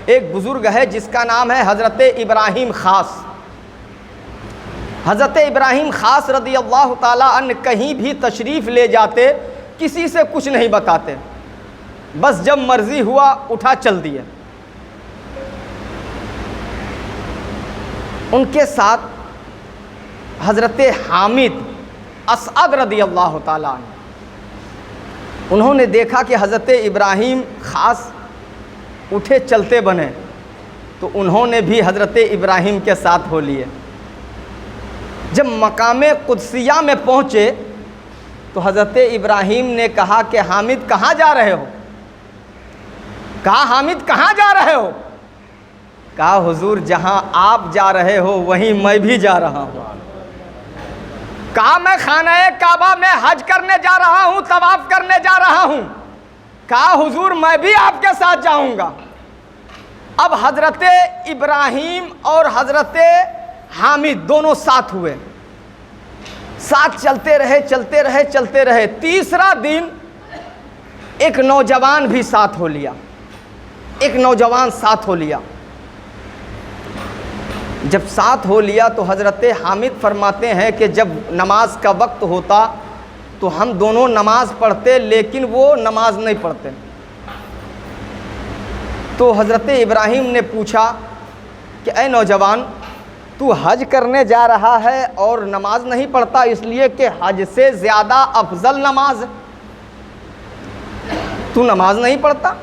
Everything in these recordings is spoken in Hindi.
एक बुज़ुर्ग है जिसका नाम है हज़रत इब्राहीम ख़ास। हज़रत इब्राहीम ख़ास रदी अल्लाह ताला अन्हु कहीं भी तशरीफ़ ले जाते, किसी से कुछ नहीं बताते, बस जब मर्ज़ी हुआ उठा चल दिए। उनके साथ हज़रत हामिद असअद रदी अल्लाह ताला अन्हु, उन्होंने देखा कि हज़रत इब्राहीम ख़ास उठे चलते बने, तो उन्होंने भी हज़रत इब्राहीम के साथ हो लिए। जब मकामे कुदसिया में पहुँचे तो हज़रत इब्राहीम ने कहा कि हामिद कहाँ जा रहे हो? कहा हामिद कहाँ जा रहे हो? कहा हुजूर जहाँ आप जा रहे हो वहीं मैं भी जा रहा हूँ। कहा मैं खाना काबा में हज करने जा रहा हूँ, तवाफ़ करने जा रहा हूँ। कहा हुजूर मैं भी आपके साथ जाऊँगा। अब हज़रत इब्राहीम और हज़रत हामिद दोनों साथ हुए, साथ चलते रहे चलते रहे चलते रहे। तीसरा दिन एक नौजवान भी साथ हो लिया, एक नौजवान साथ हो लिया। जब साथ हो लिया तो हज़रत हामिद फरमाते हैं कि जब नमाज का वक्त होता तो हम दोनों नमाज पढ़ते, लेकिन वो नमाज नहीं पढ़ते। तो हज़रत इब्राहीम ने पूछा कि ऐ नौजवान, तू हज करने जा रहा है और नमाज नहीं पढ़ता, इसलिए कि हज से ज़्यादा अफजल नमाज है, तू नमाज नहीं पढ़ता?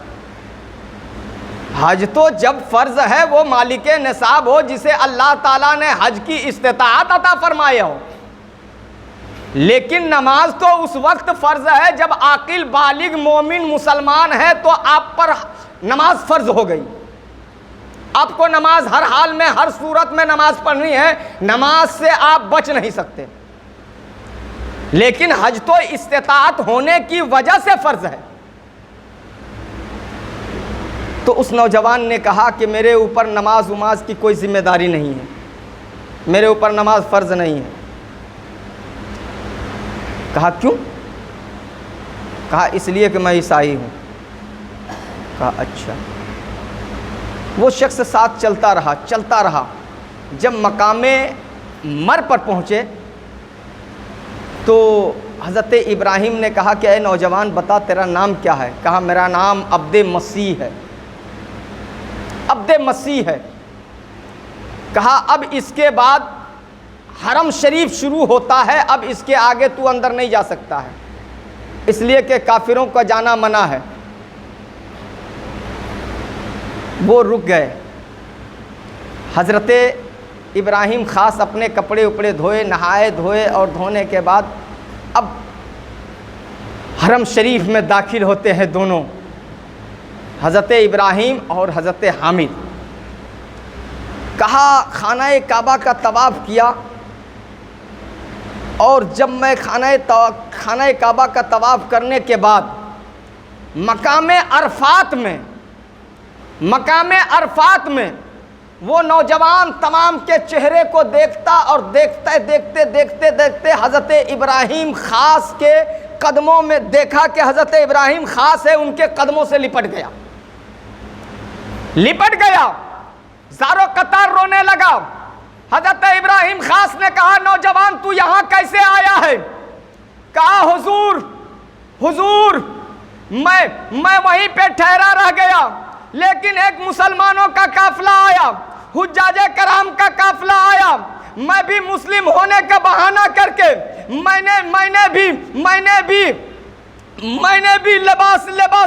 हज तो जब फ़र्ज़ है वो मालिक निसाब हो, जिसे अल्लाह ताला ने हज की इस्तिताअत अता फरमाया हो, लेकिन नमाज तो उस वक्त फ़र्ज़ है जब आकिल बालिग मोमिन मुसलमान है तो आप पर नमाज फ़र्ज़ हो गई। आपको नमाज हर हाल में हर सूरत में नमाज पढ़नी है, नमाज से आप बच नहीं सकते। लेकिन हज तो इस्तिताअत होने की वजह से फ़र्ज़ है। तो उस नौजवान ने कहा कि मेरे ऊपर नमाज उमाज की कोई ज़िम्मेदारी नहीं है, मेरे ऊपर नमाज फ़र्ज़ नहीं है। कहा क्यों? कहा इसलिए कि मैं ईसाई हूँ। कहा अच्छा। वो शख्स साथ चलता रहा चलता रहा। जब मकामे मर पर पहुँचे तो हज़रत इब्राहीम ने कहा कि ऐ नौजवान बता तेरा नाम क्या है? कहा मेरा नाम अब्दे मसीह है। अब्दे मसीह है। कहा अब इसके बाद हरम शरीफ शुरू होता है, अब इसके आगे तू अंदर नहीं जा सकता है, इसलिए कि काफिरों का जाना मना है। वो रुक गए। हज़रत इब्राहीम ख़ास अपने कपड़े उपड़े धोए, नहाए धोए, और धोने के बाद अब हरम शरीफ में दाखिल होते हैं दोनों, हज़रत इब्राहीम और हज़रत हामिद। कहा खाना काबा का तवाफ़ किया, और जब मैं खाना काबा का तवाफ़ करने के बाद मकामे अरफात में वो नौजवान तमाम के चेहरे को देखता, और देखते देखते देखते देखते हज़रत इब्राहीम ख़ास के कदमों में देखा कि हज़रत इब्राहीम ख़ास है, उनके कदमों से लिपट गया, ज़ारो कतार रोने लगा। हज़रत इब्राहीम ख़ास ने कहा नौजवान तू यहाँ कैसे आया है? कहा हुजूर मैं वहीं पे ठहरा रह गया, लेकिन एक मुसलमानों का काफ़िला आया, हुज्जाजे कराम का काफ़िला आया, मैं भी मुस्लिम होने का बहाना करके मैंने भी लिबास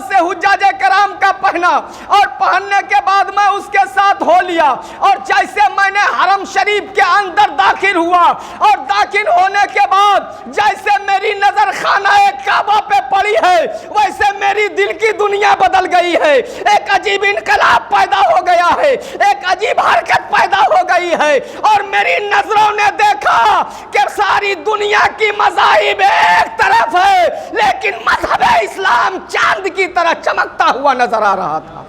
से हुज्जाजे कराम का पहना, और पहनने के बाद मैं उसके साथ हो लिया, और जैसे मैंने हरम शरीफ के अंदर दाखिल हुआ, और दाखिल होने के बाद जैसे मेरी नज़र खाना काबा पे पड़ी है, वैसे मेरी दिल की दुनिया बदल गई है। एक अजीब इनकलाब पैदा हो गया है, एक अजीब हरकत पैदा हो गई है, और मेरी नजरों ने देखा कि सारी दुनिया की मज़ाहिब एक तरफ है, लेकिन मज़हब इस्लाम चांद की तरह चमकता हुआ नजर आ रहा था।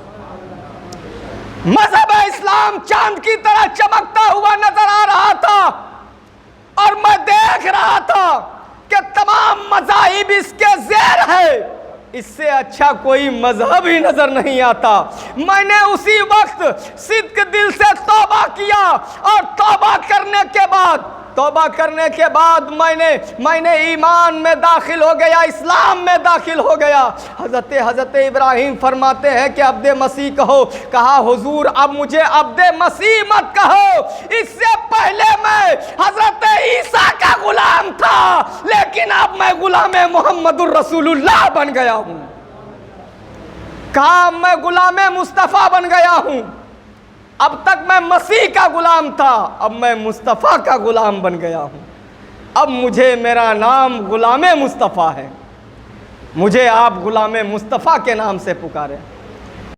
मज़हब इस्लाम चांद की तरह चमकता हुआ नजर आ रहा था, और मैं देख रहा था कि तमाम मज़ाहिब इसके ज़ेर है, इससे अच्छा कोई मजहब ही नजर नहीं आता। मैंने उसी वक्त सिद्क दिल से तौबा किया और तौबा करने के बाद मैंने ईमान में दाखिल हो गया, इस्लाम में दाखिल हो गया। हज़रत इब्राहिम फरमाते हैं कि अब्दे मसीह कहो। कहा हुजूर अब मुझे अब्दे मसीह मत कहो, इससे पहले मैं हज़रत ईसा का गुलाम था, लेकिन अब मैं गुलाम मोहम्मदुर रसूलुल्लाह बन गया हूँ। कहा मैं गुलाम मुस्तफ़ा बन गया हूँ। अब तक मैं मसीह का गुलाम था, अब मैं मुस्तफ़ा का गुलाम बन गया हूँ। अब मुझे मेरा नाम गुलाम मुस्तफ़ा है, मुझे आप गुलाम मुस्तफ़ा के नाम से पुकारें।